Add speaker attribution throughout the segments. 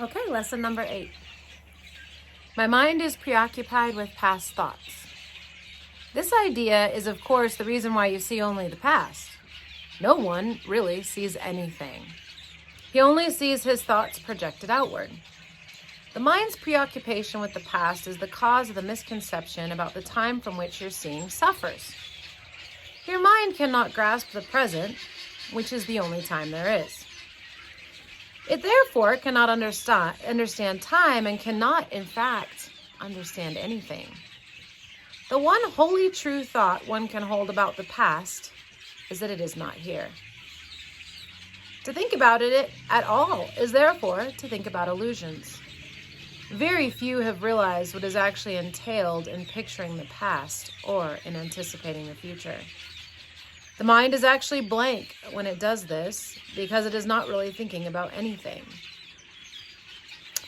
Speaker 1: Okay, lesson number 8. My mind is preoccupied with past thoughts. This idea is, of course, the reason why you see only the past. No one really sees anything. He only sees his thoughts projected outward. The mind's preoccupation with the past is the cause of the misconception about the time from which you're seeing suffers. Your mind cannot grasp the present, which is the only time there is. It therefore cannot understand time and cannot, in fact, understand anything. The one wholly true thought one can hold about the past is that it is not here. To think about it at all is therefore to think about illusions. Very few have realized what is actually entailed in picturing the past or in anticipating the future. The mind is actually blank when it does this because it is not really thinking about anything.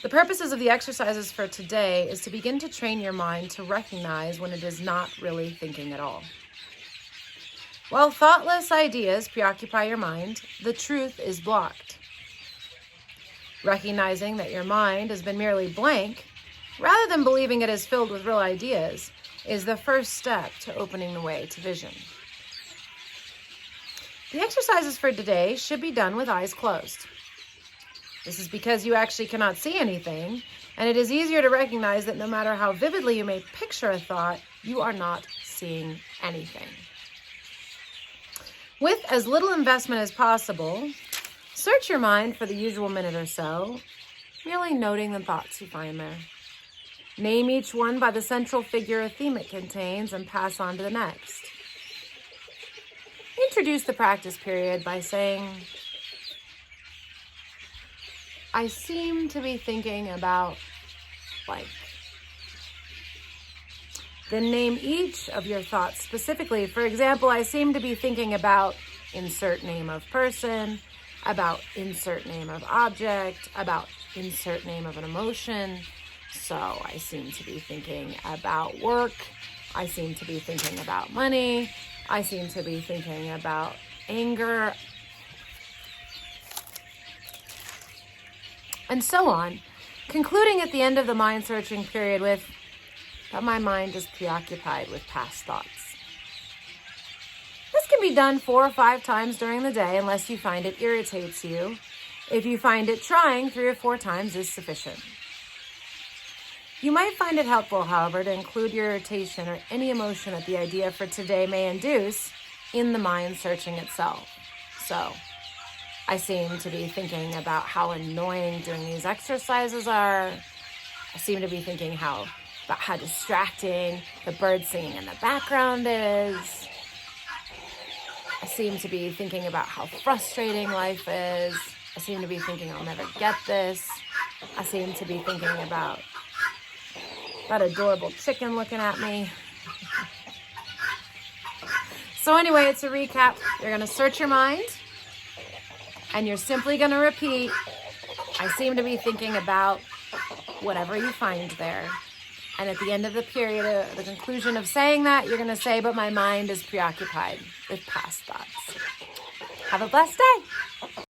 Speaker 1: The purposes of the exercises for today is to begin to train your mind to recognize when it is not really thinking at all. While thoughtless ideas preoccupy your mind, the truth is blocked. Recognizing that your mind has been merely blank, rather than believing it is filled with real ideas, is the first step to opening the way to vision. The exercises for today should be done with eyes closed. This is because you actually cannot see anything, and it is easier to recognize that no matter how vividly you may picture a thought, you are not seeing anything. With as little investment as possible, search your mind for the usual minute or so, merely noting the thoughts you find there. Name each one by the central figure or theme it contains and pass on to the next. Introduce the practice period by saying, I seem to be thinking about blank. Then name each of your thoughts specifically. For example, I seem to be thinking about insert name of person, about insert name of object, about insert name of an emotion. So I seem to be thinking about work. I seem to be thinking about money. I seem to be thinking about anger, and so on, concluding at the end of the mind searching period with, but my mind is preoccupied with past thoughts. This can be done 4 or 5 times during the day unless you find it irritates you. If you find it trying, 3 or 4 times is sufficient. You might find it helpful, however, to include your irritation or any emotion that the idea for today may induce in the mind searching itself. So, I seem to be thinking about how annoying doing these exercises are. I seem to be thinking about how distracting the bird singing in the background is. I seem to be thinking about how frustrating life is. I seem to be thinking I'll never get this. I seem to be thinking about that adorable chicken looking at me. So anyway, to recap, you're going to search your mind and you're simply going to repeat, I seem to be thinking about whatever you find there. And at the end of the period, the conclusion of saying that, you're going to say, but my mind is preoccupied with past thoughts. Have a blessed day.